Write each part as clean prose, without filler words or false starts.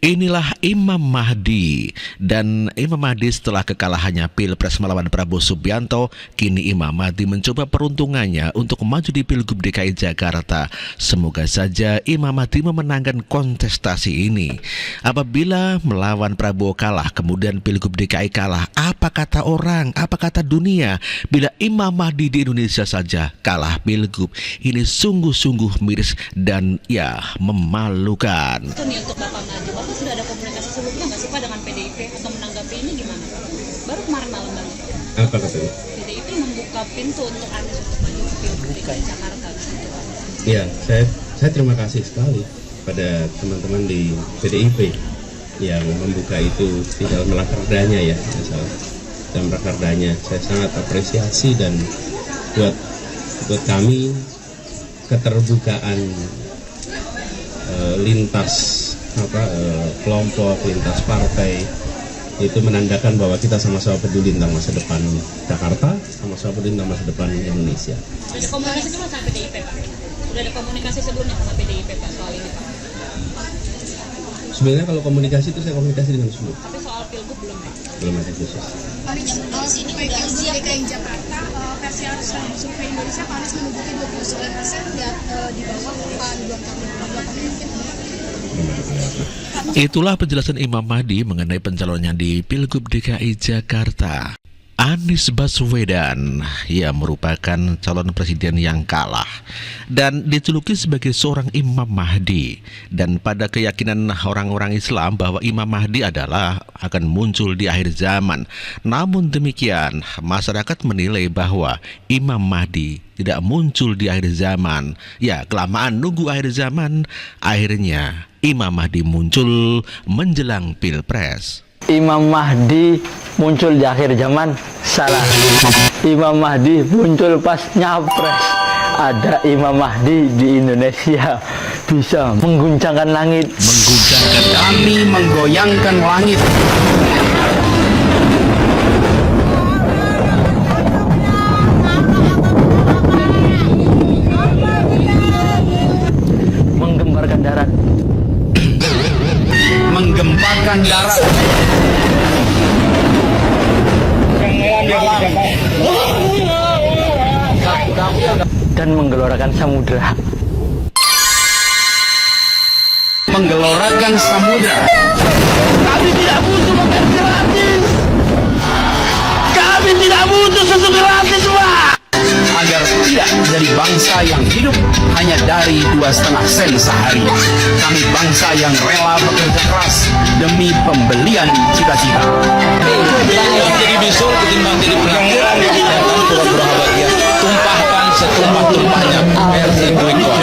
Inilah Imam Mahdi. Dan Imam Mahdi setelah kekalahannya Pilpres melawan Prabowo Subianto, kini Imam Mahdi mencoba peruntungannya untuk maju di Pilgub DKI Jakarta. Semoga saja Imam Mahdi memenangkan kontestasi ini. Apabila melawan Prabowo kalah, kemudian Pilgub DKI kalah, apa kata orang, apa kata dunia? Bila Imam Mahdi di Indonesia saja kalah Pilgub, ini sungguh-sungguh miris dan ya memalukan. Itu nih untuk Bapak maju, Bapak sudah ada komunikasi sebelumnya nggak sih Pak dengan PDIP atau menanggapi ini gimana Pak? Baru kemarin malam banget. Apa katanya? PDIP membuka pintu untuk Anies untuk maju ke Pilgub DKI Jakarta. Iya, saya terima kasih sekali pada teman-teman di PDIP yang membuka itu di dalam rakerdanya ya, misalnya dalam rakerdanya. Saya sangat apresiasi dan buat kami keterbukaan lintas kelompok, lintas partai itu menandakan bahwa kita sama-sama peduli tentang masa depan Jakarta, sama-sama peduli tentang masa depan Indonesia. Sudah ada komunikasi sama PDIP Pak? Sudah ada komunikasi sebelumnya sama PDIP Pak soal ini Pak? Sebenarnya kalau komunikasi itu saya komunikasi dengan semua. Tapi soal Pilgub belum Pak? Belum ada khusus. Pak Anies ini udah siap DKI Jakarta, versi survei Indonesia Pak Anies menduduki 29% di bawah Pak Ridwan Kamil mungkin. Itulah penjelasan Imam Mahdi mengenai pencalonannya di Pilgub DKI Jakarta. Anies Baswedan, ia merupakan calon presiden yang kalah dan dijuluki sebagai seorang Imam Mahdi. Dan pada keyakinan orang-orang Islam bahwa Imam Mahdi adalah akan muncul di akhir zaman. Namun demikian, masyarakat menilai bahwa Imam Mahdi tidak muncul di akhir zaman. Ya, kelamaan nunggu akhir zaman, akhirnya Imam Mahdi muncul menjelang Pilpres. Imam Mahdi muncul di akhir zaman, salah. Imam Mahdi muncul pas nyapres. Ada Imam Mahdi di Indonesia, bisa mengguncangkan langit. Kami menggoyangkan langit. Menggemparkan darat. Menggemparkan darat. Dan menggelorakan samudera. Menggelorakan samudera. Kami tidak butuh makan gratis. Kami tidak butuh susu gratis, Pak. Agar tidak menjadi bangsa yang hidup hanya dari 2,5 sen sehari. Kami bangsa yang rela bekerja keras demi pembelian cita-cita. Jadi bisul ketimbang jadi pengangguran dan pura-pura bahagia. Tumpahkan setumpah-tumpahnya air sekelingkuan.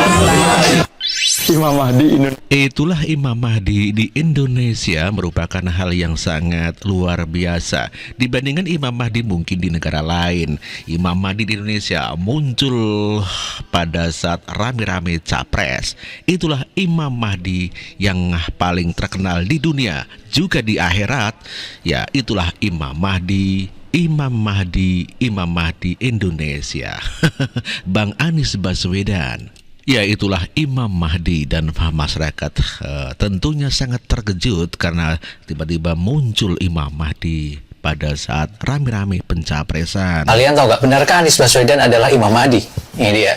Imam Mahdi Indonesia. Itulah Imam Mahdi di Indonesia merupakan hal yang sangat luar biasa. Dibandingkan Imam Mahdi mungkin di negara lain, Imam Mahdi di Indonesia muncul pada saat rame-rame capres. Itulah Imam Mahdi yang paling terkenal di dunia, juga di akhirat. Ya, itulah Imam Mahdi. Imam Mahdi, Imam Mahdi Indonesia. Bang Anies Baswedan. Ya, itulah Imam Mahdi dan masyarakat tentunya sangat terkejut karena tiba-tiba muncul Imam Mahdi pada saat rame-rame pencapresan. Kalian tahu gak, benarkah Anies Baswedan adalah Imam Mahdi? Ini dia.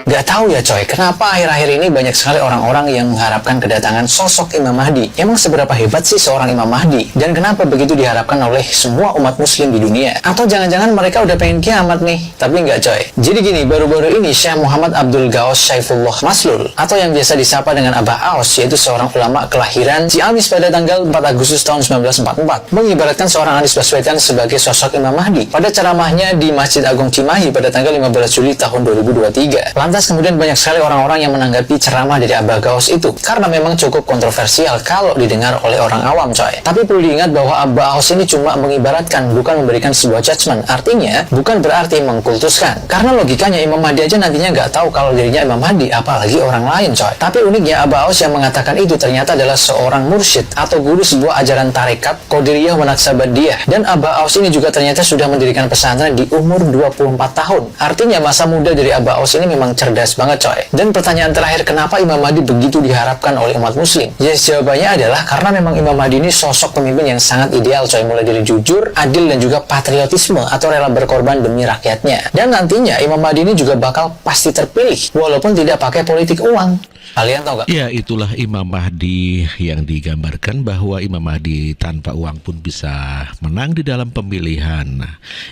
Gak tahu ya coy, kenapa akhir-akhir ini banyak sekali orang-orang yang mengharapkan kedatangan sosok Imam Mahdi. Emang seberapa hebat sih seorang Imam Mahdi? Dan kenapa begitu diharapkan oleh semua umat muslim di dunia? Atau jangan-jangan mereka udah pengen kiamat nih? Tapi nggak coy. Jadi gini, baru-baru ini Syekh Muhammad Abdul Ghaus Syaifullah Maslul, atau yang biasa disapa dengan Abah Aos, yaitu seorang ulama kelahiran Ciamis pada tanggal 4 Agustus tahun 1944, mengibaratkan seorang Anies Baswedan sebagai sosok Imam Mahdi pada ceramahnya di Masjid Agung Cimahi pada tanggal 15 Juli tahun 2023. Lantas kemudian banyak sekali orang-orang yang menanggapi ceramah dari Abah Ghaus itu karena memang cukup kontroversial kalau didengar oleh orang awam coy. Tapi perlu diingat bahwa Abah Ghaus ini cuma mengibaratkan, bukan memberikan sebuah judgement. Artinya bukan berarti mengkultuskan, karena logikanya Imam Mahdi aja nantinya nggak tahu kalau dirinya Imam Mahdi, apalagi orang lain coy. Tapi uniknya Abah Ghaus yang mengatakan itu ternyata adalah seorang mursyid atau guru sebuah ajaran tarekat Qadiriyah wa Naqsabandiyah. Dan Abah Ghaus ini juga ternyata sudah mendirikan pesantren di umur 24 tahun. Artinya masa muda dari Abah Ghaus ini memang cerdas cerdas banget coy. Dan pertanyaan terakhir, kenapa Imam Mahdi begitu diharapkan oleh umat muslim? Yes, jawabannya adalah karena memang Imam Mahdi ini sosok pemimpin yang sangat ideal coy, mulai dari jujur, adil, dan juga patriotisme atau rela berkorban demi rakyatnya. Dan nantinya Imam Mahdi ini juga bakal pasti terpilih walaupun tidak pakai politik uang. Kalian tahu gak? Ya, itulah Imam Mahdi yang digambarkan bahwa Imam Mahdi tanpa uang pun bisa menang di dalam pemilihan.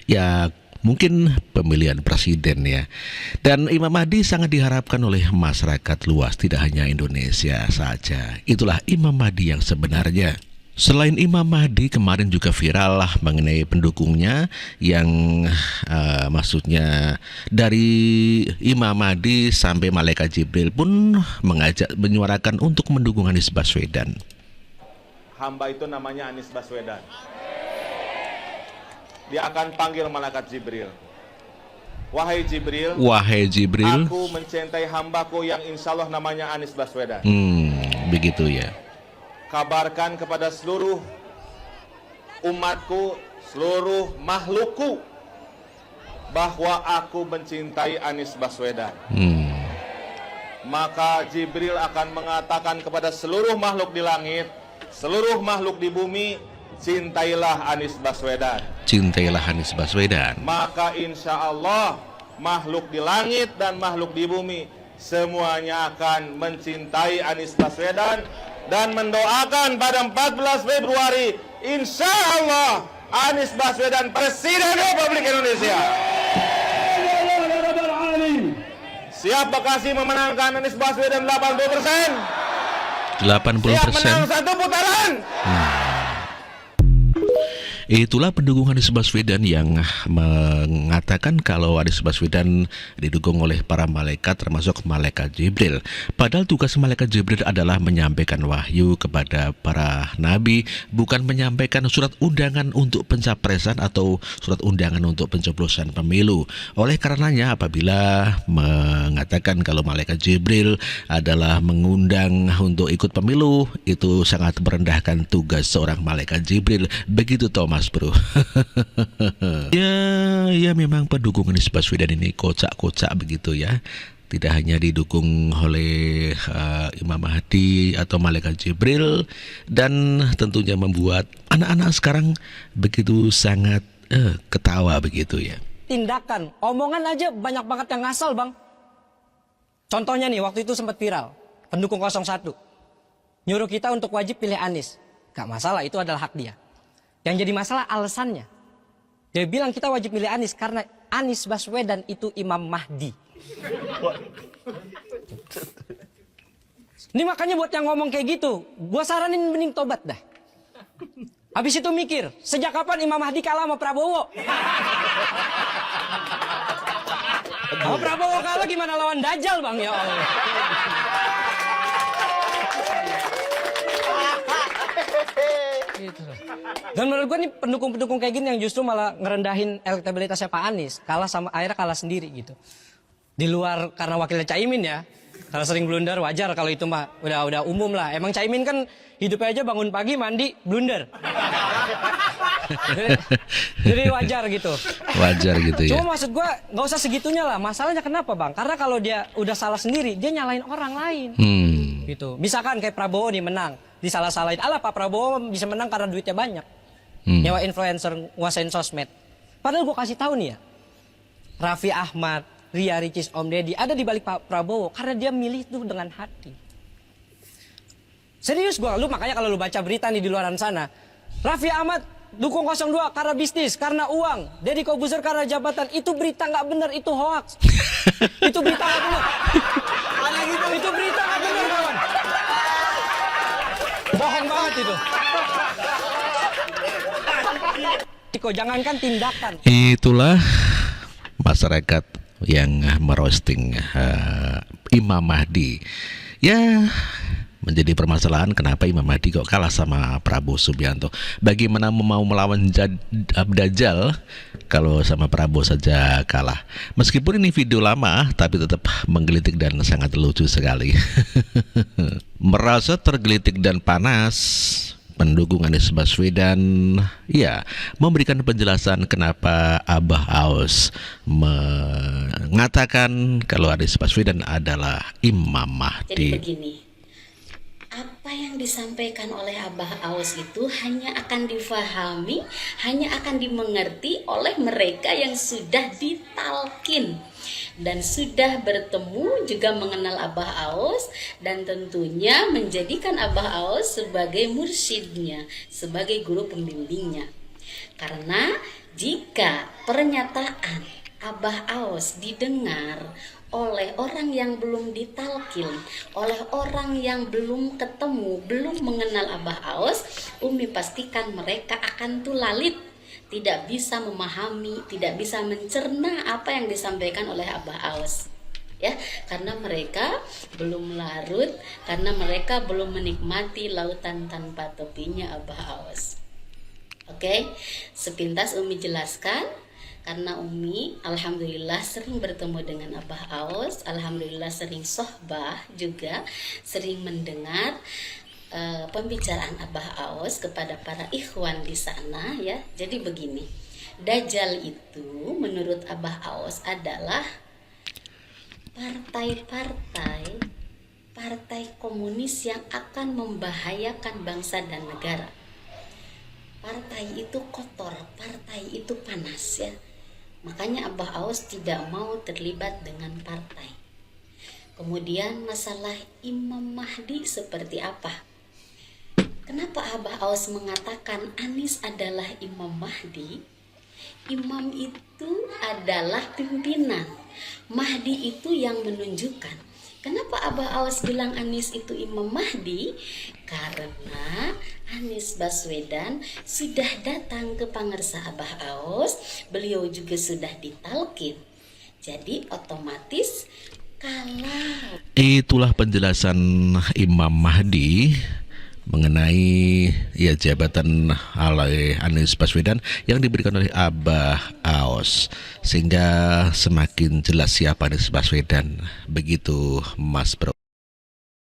Ya, mungkin pemilihan presiden ya. Dan Imam Mahdi sangat diharapkan oleh masyarakat luas, tidak hanya Indonesia saja. Itulah Imam Mahdi yang sebenarnya. Selain Imam Mahdi, kemarin juga viral lah mengenai pendukungnya yang maksudnya dari Imam Mahdi sampai Malaikat Jibril pun menyuarakan untuk mendukung Anies Baswedan. Hamba itu namanya Anies Baswedan. Dia akan panggil Malaikat Jibril. Wahai Jibril, aku mencintai hambaku yang insya Allah namanya Anies Baswedan. Begitu ya. Kabarkan kepada seluruh umatku, seluruh makhlukku, bahwa aku mencintai Anies Baswedan. Maka Jibril akan mengatakan kepada seluruh makhluk di langit, seluruh makhluk di bumi, cintailah Anies Baswedan. Cintailah Anies Baswedan. Maka insya Allah makhluk di langit dan makhluk di bumi semuanya akan mencintai Anies Baswedan dan mendoakan pada 14 Februari insya Allah Anies Baswedan Presiden Republik Indonesia. Siap Bekasi memenangkan Anies Baswedan 80%? 80%. Siap menang satu putaran? Itulah pendukung Anies Baswedan yang mengatakan kalau Anies Baswedan didukung oleh para malaikat termasuk Malaikat Jibril. Padahal tugas Malaikat Jibril adalah menyampaikan wahyu kepada para nabi, bukan menyampaikan surat undangan untuk pencapresan atau surat undangan untuk pencoblosan pemilu. Oleh karenanya apabila mengatakan kalau Malaikat Jibril adalah mengundang untuk ikut pemilu, itu sangat merendahkan tugas seorang Malaikat Jibril. Begitu Thomas bro. ya memang pendukung Anies Baswedan ini kocak-kocak begitu ya. Tidak hanya didukung oleh Imam Mahdi atau Malaikat Jibril, dan tentunya membuat anak-anak sekarang begitu sangat ketawa begitu ya. Tindakan, omongan aja banyak banget yang ngasal bang. Contohnya nih, waktu itu sempat viral, pendukung 01 nyuruh kita untuk wajib pilih Anies. Gak masalah, itu adalah hak dia. Yang jadi masalah alasannya. Dia bilang kita wajib milih Anies karena Anies Baswedan itu Imam Mahdi. Ini makanya buat yang ngomong kayak gitu, gua saranin mending tobat dah. Habis itu mikir, sejak kapan Imam Mahdi kalah sama Prabowo? Kalau Prabowo kalah gimana lawan Dajjal bang, ya Allah. Gitu. Dan menurut gue nih pendukung-pendukung kayak gini yang justru malah ngerendahin elektabilitasnya Pak Anies, akhirnya kalah sendiri gitu. Di luar karena wakilnya Caimin ya, karena sering blunder wajar kalau itu mah udah umum lah. Emang Caimin kan hidupnya aja bangun pagi mandi blunder. Jadi wajar gitu. Wajar gitu ya. Cuma maksud gue nggak usah segitunya lah. Masalahnya kenapa bang? Karena kalau dia udah salah sendiri, dia nyalain orang lain. Gitu. Misalkan kayak Prabowo nih menang, disalah-salahin. Alah Pak Prabowo bisa menang karena duitnya banyak. Nyawa influencer, nguasain sosmed. Padahal gue kasih tahu nih ya, Raffi Ahmad, Ria Ricis, Om Deddy ada di balik Pak Prabowo karena dia milih tuh dengan hati. Serius gue, makanya kalau lu baca berita nih di luaran sana, Raffi Ahmad dukung 02 karena bisnis, karena uang, Deddy Corbuzier karena jabatan. Itu berita nggak benar, itu hoax. Itu berita nggak benar. Itu berita nggak benar kawan. Bohong banget itu. Jangankan tindakan. Itulah masyarakat yang merosting Imam Mahdi. Ya, menjadi permasalahan kenapa Imam Mahdi kok kalah sama Prabowo Subianto. Bagaimana mau melawan Dajjal kalau sama Prabowo saja kalah. Meskipun ini video lama, tapi tetap menggelitik dan sangat lucu sekali. Merasa tergelitik dan panas, pendukung Anies Baswedan ya memberikan penjelasan kenapa Abah Aos mengatakan kalau Anies Baswedan adalah Imam Mahdi. Jadi begini, apa yang disampaikan oleh Abah Aos itu hanya akan difahami, hanya akan dimengerti oleh mereka yang sudah ditalkin dan sudah bertemu, juga mengenal Abah Aos, dan tentunya menjadikan Abah Aos sebagai mursyidnya, sebagai guru pembimbingnya. Karena jika pernyataan Abah Aos didengar oleh orang yang belum ditalkin, oleh orang yang belum ketemu, belum mengenal Abah Aos, Umi pastikan mereka akan tulalit, tidak bisa memahami, tidak bisa mencerna apa yang disampaikan oleh Abah Aos. Ya, karena mereka belum larut, karena mereka belum menikmati lautan tanpa tepinya Abah Aos. Oke, sepintas Umi jelaskan. Karena Umi alhamdulillah sering bertemu dengan Abah Aos, alhamdulillah sering sohbah juga, sering mendengar pembicaraan Abah Aos kepada para ikhwan di sana ya. Jadi begini, Dajjal itu menurut Abah Aos adalah partai komunis yang akan membahayakan bangsa dan negara. Partai itu kotor, partai itu panas ya. Makanya Abah Aos tidak mau terlibat dengan partai. Kemudian masalah Imam Mahdi seperti apa? Kenapa Abah Aos mengatakan Anies adalah Imam Mahdi? Imam itu adalah pimpinan, Mahdi itu yang menunjukkan. Kenapa Abah Aos bilang Anies itu Imam Mahdi? Karena Anies Baswedan sudah datang ke pangersa Abah Aos, beliau juga sudah ditalkin. Jadi otomatis kalau itulah penjelasan Imam Mahdi mengenai ya jabatan oleh Anies Baswedan yang diberikan oleh Abah Aos, sehingga semakin jelas siapa Anies Baswedan. Begitu Mas Bro.